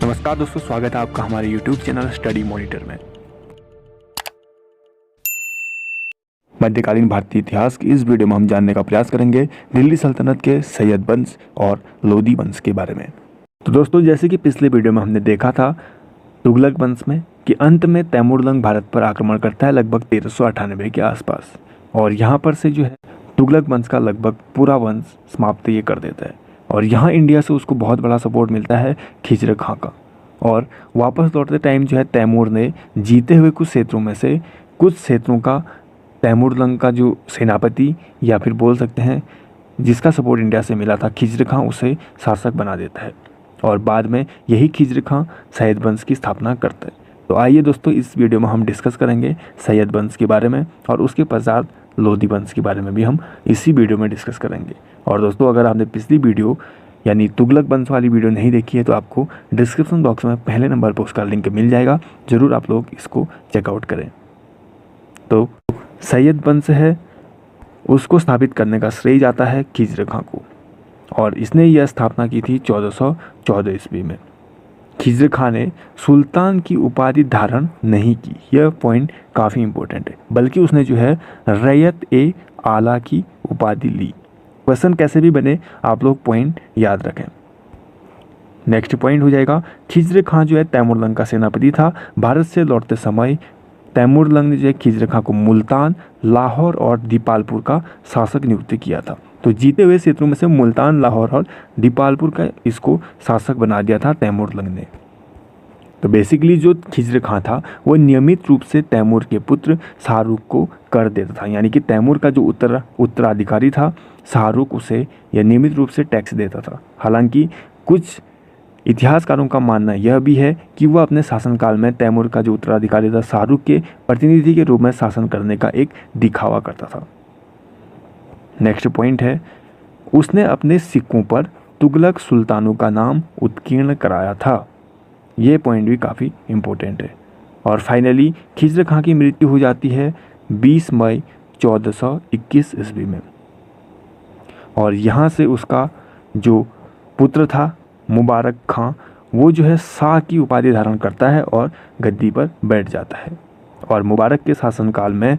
नमस्कार दोस्तों, स्वागत है आपका हमारे YouTube चैनल स्टडी मॉनिटर में। मध्यकालीन भारतीय इतिहास की इस वीडियो में हम जानने का प्रयास करेंगे दिल्ली सल्तनत के सैयद वंश और लोदी वंश के बारे में। तो दोस्तों, जैसे कि पिछले वीडियो में हमने देखा था तुगलक वंश में कि अंत में तैमूरलंग भारत पर आक्रमण करता है लगभग 1398 के आसपास, और यहाँ पर से जो है तुगलक वंश का लगभग पूरा वंश समाप्त ये कर देता है। और यहाँ इंडिया से उसको बहुत बड़ा सपोर्ट मिलता है खिज्र खां का। और वापस लौटते टाइम जो है तैमूर ने जीते हुए कुछ क्षेत्रों में से कुछ क्षेत्रों का तैमूरलंग का जो सेनापति या फिर बोल सकते हैं जिसका सपोर्ट इंडिया से मिला था खिज्र खां, उसे शासक बना देता है। और बाद में यही खिज्र खां सैयद वंश की स्थापना करता है। तो आइए दोस्तों, इस वीडियो में हम डिस्कस करेंगे सैयद वंश के बारे में, और उसके पश्चात लोदी वंश के बारे में भी हम इसी वीडियो में डिस्कस करेंगे। और दोस्तों, अगर आपने पिछली वीडियो यानी तुगलक वंश वाली वीडियो नहीं देखी है तो आपको डिस्क्रिप्शन बॉक्स में पहले नंबर पर उसका लिंक मिल जाएगा, ज़रूर आप लोग इसको चेकआउट करें। तो सैयद वंश है उसको स्थापित करने का श्रेय जाता है खिज्र खां को, और इसने यह स्थापना की थी 1414 ईस्वी में। खिज्र खां ने सुल्तान की उपाधि धारण नहीं की, यह पॉइंट काफ़ी इंपॉर्टेंट है, बल्कि उसने जो है रैयत ए आला की उपाधि ली। क्वेश्चन कैसे भी बने आप लोग पॉइंट याद रखें। नेक्स्ट पॉइंट हो जाएगा खिज्र खां जो है तैमूरलंग का सेनापति था। भारत से लौटते समय तैमूरलंग ने जो है खिज्र खां को मुल्तान, लाहौर और दीपालपुर का शासक नियुक्त किया था। तो जीते हुए क्षेत्रों में से मुल्तान, लाहौर और दीपालपुर का इसको शासक बना दिया था तैमूरलंग ने। तो बेसिकली जो खिज्र खां था वो नियमित रूप से तैमूर के पुत्र शाहरुख को कर देता था, यानी कि तैमूर का जो उत्तराधिकारी था शाहरुख, उसे यह नियमित रूप से टैक्स देता था। हालांकि कुछ इतिहासकारों का मानना यह भी है कि वह अपने शासनकाल में तैमूर का जो उत्तराधिकारी था शाहरुख के प्रतिनिधि के रूप में शासन करने का एक दिखावा करता था। नेक्स्ट पॉइंट है उसने अपने सिक्कों पर तुगलक सुल्तानों का नाम उत्कीर्ण कराया था। ये पॉइंट भी काफ़ी इम्पोर्टेंट है। और फाइनली खिज्र खां की मृत्यु हो जाती है 20 मई 1421 ईस्वी में, और यहाँ से उसका जो पुत्र था मुबारक खां वो जो है शाह की उपाधि धारण करता है और गद्दी पर बैठ जाता है। और मुबारक के शासनकाल में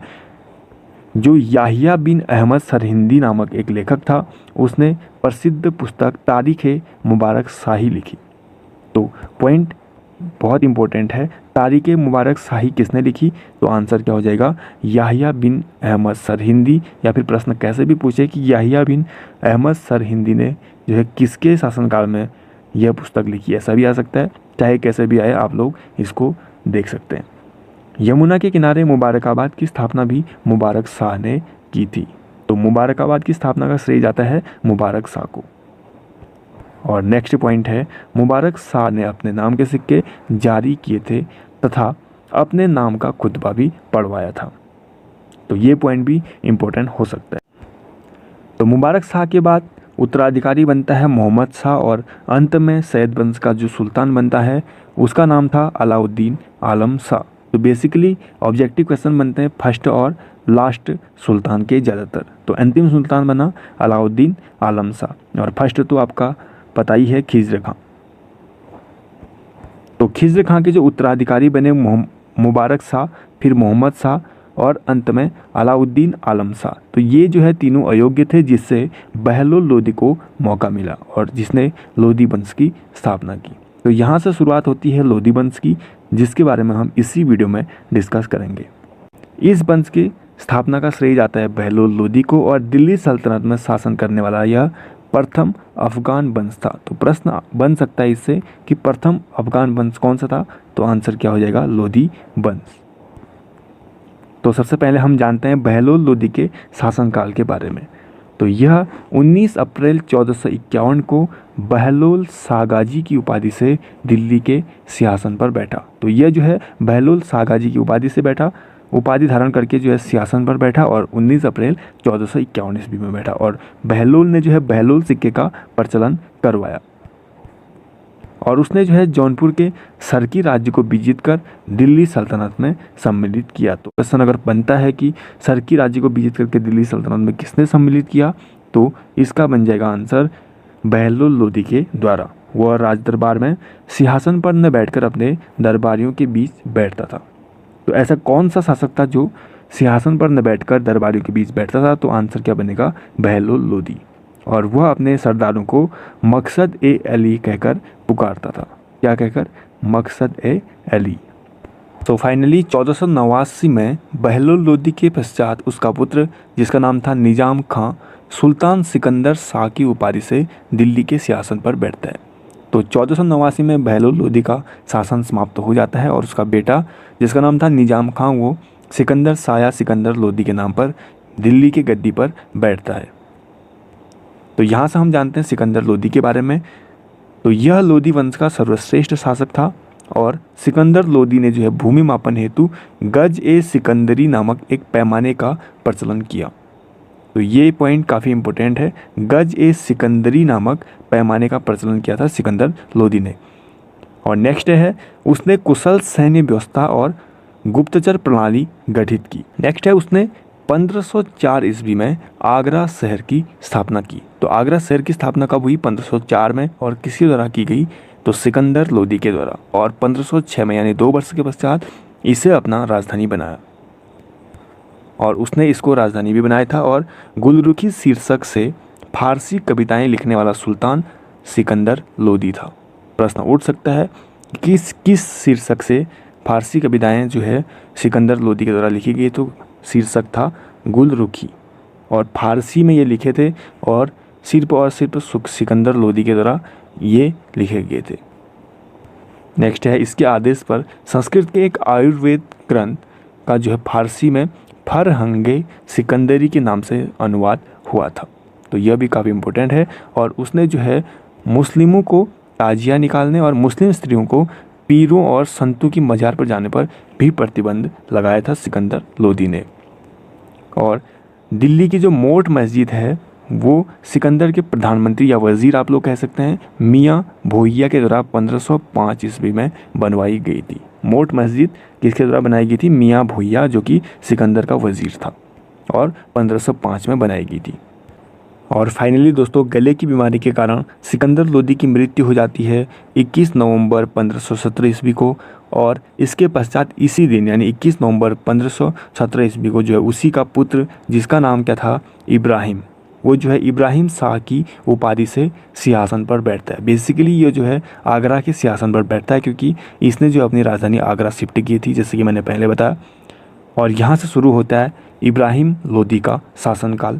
जो याहिया बिन अहमद सरहिंदी नामक एक लेखक था उसने प्रसिद्ध पुस्तक तारीख़ मुबारक शाही लिखी। तो पॉइंट बहुत इंपॉर्टेंट है, तारीख़ मुबारक शाही किसने लिखी? तो आंसर क्या हो जाएगा? याहिया बिन अहमद सरहिंदी। या फिर प्रश्न कैसे भी पूछे कि याहिया बिन अहमद सरहिंदी ने जो है किसके शासनकाल में यह पुस्तक लिखी, ऐसा भी आ सकता है। चाहे कैसे भी आए आप लोग इसको देख सकते हैं। यमुना के किनारे मुबारकाबाद की स्थापना भी मुबारक शाह ने की थी। तो मुबारकाबाद की स्थापना का श्रेय जाता है मुबारक शाह को। और नेक्स्ट पॉइंट है मुबारक शाह ने अपने नाम के सिक्के जारी किए थे तथा अपने नाम का खुतबा भी पढ़वाया था। तो ये पॉइंट भी इम्पोर्टेंट हो सकता है। तो मुबारक शाह के बाद उत्तराधिकारी बनता है मोहम्मद शाह, और अंत में सैयद वंश का जो सुल्तान बनता है उसका नाम था अलाउद्दीन आलम शाह। तो बेसिकली ऑब्जेक्टिव क्वेश्चन बनते हैं फर्स्ट और लास्ट सुल्तान के ज़्यादातर। तो अंतिम सुल्तान बना अलाउद्दीन आलम शाह, और फर्स्ट तो आपका पता ही है खिज्र खां। तो खिज्र खां के जो उत्तराधिकारी बने मुबारक शाह, फिर मोहम्मद शाह और अंत में अलाउद्दीन आलम शाह। तो ये जो है तीनों अयोग्य थे, जिससे बहलोल लोदी को मौका मिला और जिसने लोदी वंश की स्थापना की। तो यहाँ से शुरुआत होती है लोदी वंश की, जिसके बारे में हम इसी वीडियो में डिस्कस करेंगे। इस वंश की स्थापना का श्रेय जाता है बहलोल लोदी को, और दिल्ली सल्तनत में शासन करने वाला यह प्रथम अफगान वंश था। तो प्रश्न बन सकता है इससे कि प्रथम अफगान वंश कौन सा था? तो आंसर क्या हो जाएगा? लोदी वंश। तो सबसे पहले हम जानते हैं बहलोल लोदी के शासनकाल के बारे में। तो यह 19 अप्रैल 1451 को बहलोल सागाजी की उपाधि से दिल्ली के सिंहासन पर बैठा। तो यह जो है बहलोल सागाजी की उपाधि से बैठा, उपाधि धारण करके जो है सिंहासन पर बैठा, और 19 अप्रैल 1451 ईस्वी में बैठा। और बहलोल ने जो है बहलोल सिक्के का प्रचलन करवाया, और उसने जो है जौनपुर के सरकी राज्य को विजित कर दिल्ली सल्तनत में सम्मिलित किया। तो क्वेश्चन अगर बनता है कि सरकी राज्य को विजित करके दिल्ली सल्तनत में किसने सम्मिलित किया, तो इसका बन जाएगा आंसर बहलोल लोदी के द्वारा। वह राज दरबार में सिंहासन पर न बैठकर अपने दरबारियों के बीच बैठता था। तो ऐसा कौन सा शासक था जो सिंहासन पर न बैठकर दरबारियों के बीच बैठता था? तो आंसर क्या बनेगा? बहलोल लोदी। और वह अपने सरदारों को मकसद ए अली कहकर पुकारता था। क्या कहकर? मकसद ए अली। तो फाइनली 1489 में बहलोल लोदी के पश्चात उसका पुत्र, जिसका नाम था निजाम खां, सुल्तान सिकंदर शाह की उपाधि से दिल्ली के सिंहासन पर बैठता है। तो 1489 में बहलोल लोदी का शासन समाप्त हो जाता है और उसका बेटा, जिसका नाम था निजाम खां, वो सिकंदर शाह या सिकंदर लोदी के नाम पर दिल्ली की गद्दी पर बैठता है। तो यहाँ से हम जानते हैं सिकंदर लोदी के बारे में। तो यह लोदी वंश का सर्वश्रेष्ठ शासक था और सिकंदर लोदी ने जो है भूमि मापन हेतु गज ए सिकंदरी नामक एक पैमाने का प्रचलन किया। तो ये पॉइंट काफ़ी इंपॉर्टेंट है। गज ए सिकंदरी नामक पैमाने का प्रचलन किया था सिकंदर लोदी ने। और नेक्स्ट है, उसने कुशल सैन्य व्यवस्था और गुप्तचर प्रणाली गठित की। नेक्स्ट है, उसने 1504 ईस्वी में आगरा शहर की स्थापना की। तो आगरा शहर की स्थापना कब हुई? 1504 में। और किसके द्वारा की गई? तो सिकंदर लोदी के द्वारा। और 1506 में यानी 2 वर्ष के पश्चात इसे अपना राजधानी बनाया। और उसने इसको राजधानी भी बनाया था। और गुलरुखी शीर्षक से फारसी कविताएं लिखने वाला सुल्तान सिकंदर लोदी था। प्रश्न उठ सकता है किस शीर्षक से फारसी कविताएं जो है सिकंदर लोदी के द्वारा लिखी गई? तो शीर्षक था गुलरुखी और फारसी में ये लिखे थे और सिर्फ सिकंदर लोदी के द्वारा ये लिखे गए थे। नेक्स्ट है, इसके आदेश पर संस्कृत के एक आयुर्वेद ग्रंथ का जो है फारसी में फरहंगे सिकंदरी के नाम से अनुवाद हुआ था। तो यह भी काफ़ी इम्पोर्टेंट है। और उसने जो है मुस्लिमों को ताजिया निकालने और मुस्लिम स्त्रियों को पीरों और संतों की मज़ार पर जाने पर भी प्रतिबंध लगाया था सिकंदर लोदी ने। और दिल्ली की जो मोट मस्जिद है वो सिकंदर के प्रधानमंत्री या वज़ीर आप लोग कह सकते हैं मियाँ भोइया के द्वारा 1505 ईस्वी में बनवाई गई थी। मोट मस्जिद किसके द्वारा बनाई गई थी? मियाँ भोइया, जो कि सिकंदर का वज़ीर था और 1505 में बनाई गई थी। और फाइनली दोस्तों, गले की बीमारी के कारण सिकंदर लोदी की मृत्यु हो जाती है 21 नवंबर 1517 ईस्वी को। और इसके पश्चात इसी दिन यानी 21 नवंबर 1517 ईस्वी को जो है उसी का पुत्र, जिसका नाम क्या था? इब्राहिम, वो जो है इब्राहिम शाह की उपाधि से सिंहासन पर बैठता है। बेसिकली ये जो है आगरा के सिंहासन पर बैठता है क्योंकि इसने जो अपनी राजधानी आगरा शिफ्ट की थी, जैसे कि मैंने पहले बताया। और यहाँ से शुरू होता है इब्राहिम लोदी का शासनकाल।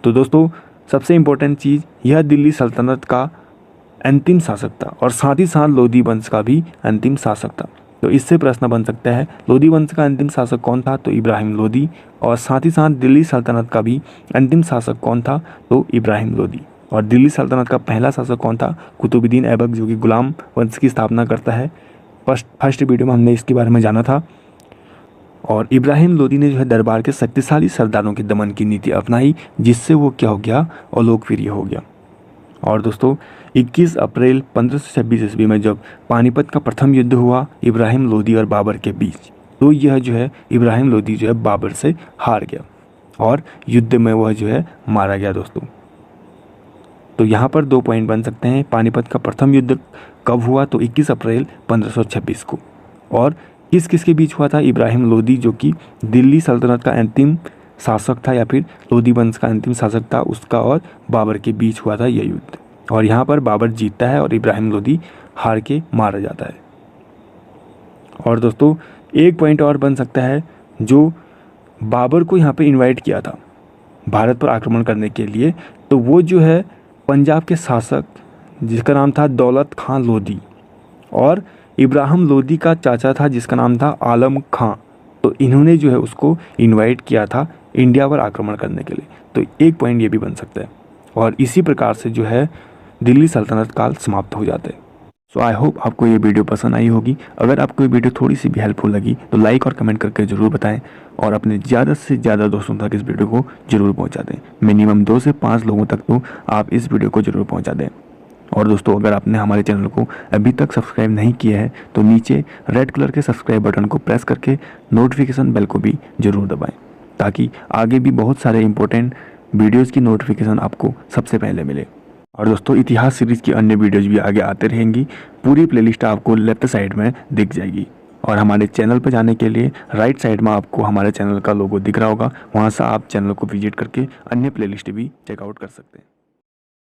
तो दोस्तों, सबसे इम्पोर्टेंट चीज़, यह दिल्ली सल्तनत का अंतिम शासक था और साथ ही साथ लोदी वंश का भी अंतिम शासक था। तो इससे प्रश्न बन सकता है लोदी वंश का अंतिम शासक कौन था? तो इब्राहिम लोदी। और साथ ही साथ दिल्ली सल्तनत का भी अंतिम शासक कौन था? तो इब्राहिम लोदी। और दिल्ली सल्तनत का पहला शासक कौन था? कुतुबुद्दीन ऐबक, जो कि गुलाम वंश की स्थापना करता है। फर्स्ट वीडियो में हमने इसके बारे में जाना था। और इब्राहिम लोदी ने जो है दरबार के शक्तिशाली सरदारों के दमन की नीति अपनाई, जिससे वो क्या हो गया? अलोकप्रिय हो गया। और दोस्तों, 21 अप्रैल 1526 ईस्वी में जब पानीपत का प्रथम युद्ध हुआ इब्राहिम लोदी और बाबर के बीच, तो यह जो है इब्राहिम लोदी जो है बाबर से हार गया और युद्ध में वह जो है मारा गया दोस्तों। तो यहाँ पर 2 पॉइंट बन सकते हैं। पानीपत का प्रथम युद्ध कब हुआ? तो 21 अप्रैल 1526 को। और किस किस के बीच हुआ था? इब्राहिम लोदी, जो कि दिल्ली सल्तनत का अंतिम शासक था या फिर लोदी वंश का अंतिम शासक था, उसका और बाबर के बीच हुआ था यह युद्ध। और यहाँ पर बाबर जीतता है और इब्राहिम लोदी हार के मारा जाता है। और दोस्तों, एक पॉइंट और बन सकता है, जो बाबर को यहाँ पे इनवाइट किया था भारत पर आक्रमण करने के लिए, तो वो जो है पंजाब के शासक, जिसका नाम था दौलत खां लोदी, और इब्राहिम लोदी का चाचा था जिसका नाम था आलम खां। तो इन्होंने जो है उसको इनवाइट किया था इंडिया पर आक्रमण करने के लिए। तो एक पॉइंट ये भी बन सकता है। और इसी प्रकार से जो है दिल्ली सल्तनत काल समाप्त हो जाते हैं। सो आई होप आपको ये वीडियो पसंद आई होगी। अगर आपको ये वीडियो थोड़ी सी भी हेल्पफुल लगी तो लाइक और कमेंट करके ज़रूर बताएं और अपने ज़्यादा से ज़्यादा दोस्तों तक इस वीडियो को ज़रूर पहुंचा दें। मिनिमम 2 से 5 लोगों तक तो आप इस वीडियो को ज़रूर पहुंचा दें। और दोस्तों, अगर आपने हमारे चैनल को अभी तक सब्सक्राइब नहीं किया है तो नीचे रेड कलर के सब्सक्राइब बटन को प्रेस करके नोटिफिकेशन बेल को भी ज़रूर दबाएँ, ताकि आगे भी बहुत सारे इंपॉर्टेंट वीडियोज़ की नोटिफिकेशन आपको सबसे पहले मिले। और दोस्तों इतिहास सीरीज़ की अन्य वीडियोज़ भी आगे आते रहेंगी। पूरी प्लेलिस्ट आपको लेफ्ट साइड में दिख जाएगी। और हमारे चैनल पर जाने के लिए राइट साइड में आपको हमारे चैनल का लोगो दिख रहा होगा, वहाँ से आप चैनल को विजिट करके अन्य प्लेलिस्ट भी चेकआउट कर सकते हैं।